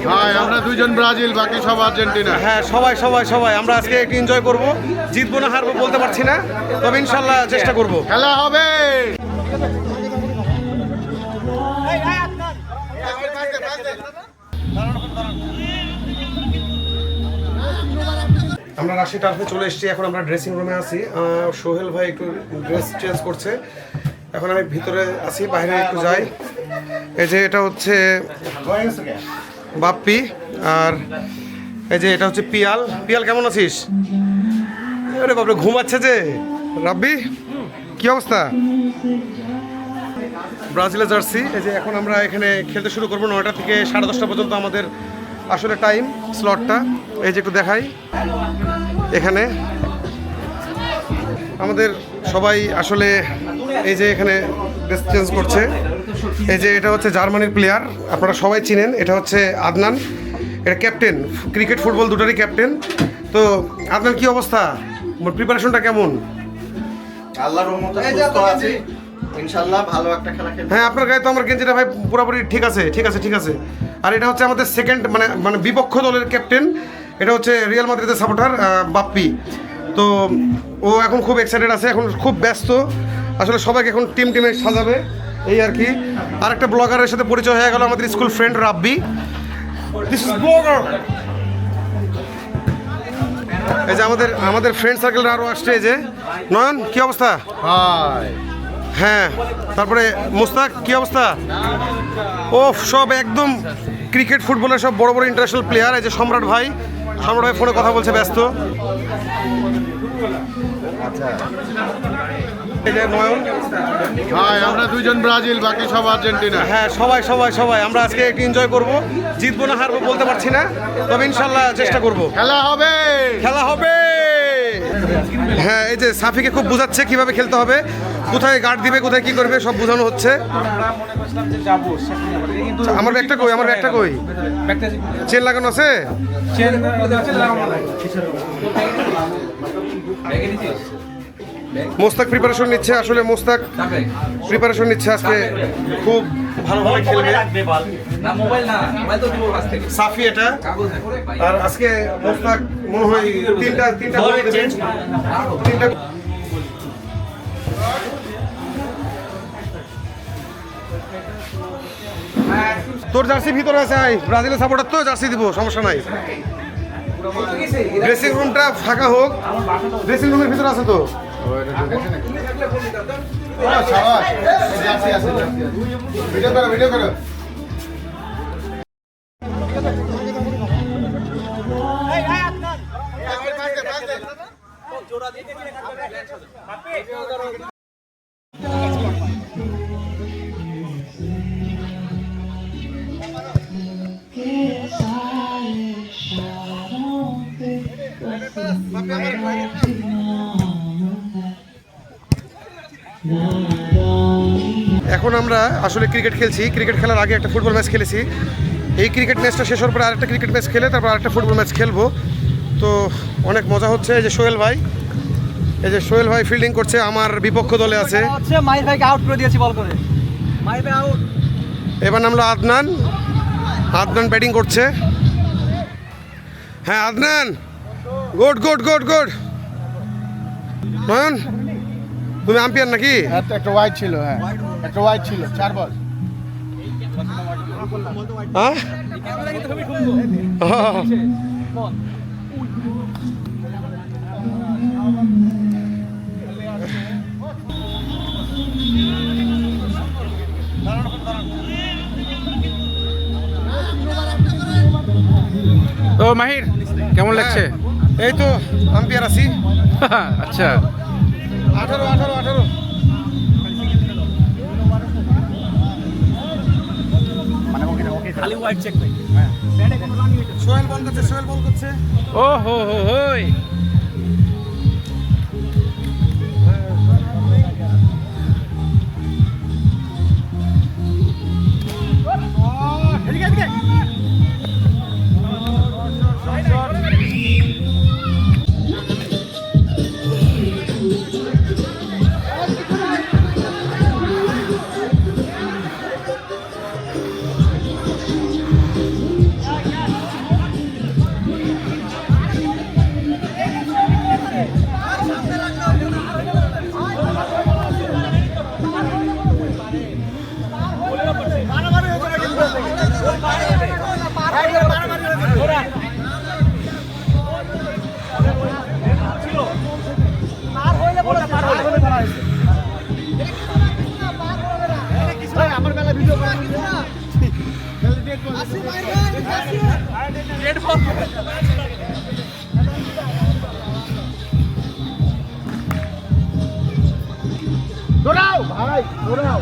ভাই আমরা দুইজন ব্রাজিল, বাকি সব আর্জেন্টিনা। হ্যাঁ, সবাই সবাই সবাই আমরা আজকে একটু এনজয় করব। জিতবো না হারবো বলতে পারছি না, তবে ইনশাল্লাহ চেষ্টা করব। খেলা হবে। আমরা রাশি টার্ফে চলে এসেছি, এখন আমরা ড্রেসিং রুমে আছি। সোহেল ভাই একটু ড্রেস চেঞ্জ করছে, এখন আমি ভিতরে আছি, বাইরে একটু যাই। এই যে এটা হচ্ছে বাপ্পি, আর এই যে এটা হচ্ছে পিয়াল। পিয়াল কেমন আছিস? আরে বাপরে, ঘুমাচ্ছে যে। রাব্বি কি অবস্থা? ব্রাজিলের জার্সি। এই যে এখন আমরা এখানে খেলতে শুরু করবো 9টা থেকে 10:30 পর্যন্ত আমাদের আসলে টাইম স্লটটা। এই যে একটু দেখাই, এখানে আমাদের সবাই আসলে এই যে এখানে ড্রেস চেঞ্জ করছে। এই যে এটা হচ্ছে জার্মানির প্লেয়ার, আপনারা সবাই চিনেন, এটা হচ্ছে আদনান। এটা ক্যাপ্টেন, ক্রিকেট ফুটবল দুটারই ক্যাপ্টেন। তো আদনান কি অবস্থা, প্রিপারেশনটা কেমন? আল্লাহর রহমতে সুস্থ আছি, ইনশাআল্লাহ ভালো একটা খেলা খেলব। হ্যাঁ, আপনার গায়ে তো আমার গেঞ্জিটা ভাই পুরোপুরি ঠিক আছে, ঠিক আছে, ঠিক আছে। আর এটা হচ্ছে আমাদের সেকেন্ড মানে বিপক্ষ দলের ক্যাপ্টেন, এটা হচ্ছে রিয়াল মাদ্রিদের সাপোর্টার বাপ্পি। তো ও এখন খুব এক্সাইটেড আছে, এখন খুব ব্যস্ত আসলে, সবাইকে এখন টিমে সাজাবে এই আর কি। আর একটা ব্লগারের সাথে পরিচয় হয়ে গেল, আমাদের school friend Rabbi. This is blogger. এই যে আমাদের ফ্রেন্ড সার্কেলরা আরও আসছে। এই যে নয়ন, কি অবস্থা? হাই। হ্যাঁ, তারপরে মুস্তাক, কি অবস্থা? ও সব একদম ক্রিকেট ফুটবলের সব বড় বড় ইন্টারন্যাশনাল প্লেয়ার। এই যে সম্রাট ভাই ফোনে কথা বলছে, ব্যস্ত। এই যে নয়ন। ভাই আমরা দুইজন ব্রাজিল, বাকি সব আর্জেন্টিনা। হ্যাঁ, সবাই সবাই সবাই আমরা আজকে একটু এনজয় করব। জিতবো না হারবো বলতে পারছি না, তবে ইনশাল্লাহ চেষ্টা করব। খেলা হবে। খেলা হবে। হ্যাঁ, এই যে সাফিকে খুব বোঝাচ্ছে কিভাবে খেলতে হবে, কোথায় গার্ড দিবে, কোথায় কি করবে, সব বোঝানো হচ্ছে। আমার ব্যাগটা কই, আমার ব্যাগটা কই? চেন লাগানো আছে? মোস্তাক প্রিপারেশন নিচ্ছে, আসলে মোস্তাক প্রিপারেশন নিচ্ছে, আজকে খুব ভালোভাবে খেলবে। সাফি এটা, আর আজকে মোস্তাক মনে হয় তিনটা তোর জার্সি ভিতরে আছে, ব্রাজিলের সাপোর্টার তো জার্সি দিব, সমস্যা নাই। ড্রেসিং রুমটা ফাঁকা হোক, ড্রেসিং রুমের ভিতরে আছে তো। ভিডিও করো। এখন আমরা আসলে ক্রিকেট খেলছি, ক্রিকেট খেলার আগে একটা ফুটবল ম্যাচ খেলেছি। এই ক্রিকেট ম্যাচটা শেষ হওয়ার পরে আরেকটা ক্রিকেট ম্যাচ খেলে তারপর আরেকটা ফুটবল ম্যাচ খেলবো। তো অনেক মজা হচ্ছে। এই যে সোহেল ভাই, এই যে সোহেল ভাই ফিল্ডিং করছে, আমার বিপক্ষ দলে আছে। মাহির ভাইকে আউট করে দিয়েছি বল করে। মাহির ভাই আউট। এবার নামলো আদনান ব্যাটিং করছে। হ্যাঁ Adnan, good good good good. Nayan, তুমি আম্পায়ার নাকি? একটা ওয়াইড ছিল, হ্যাঁ একটা ওয়াইড ছিল, 4 বল। হ্যাঁ ও মাহির, কেমন লাগছে? এই তো আম্পায়ার আছি। আচ্ছা, 18 খালি ওয়াইড চেক ভাই। সোহেল বল করছে। ও হো হো হই। ডেড বল দৌড়াও ভাই দৌড়াও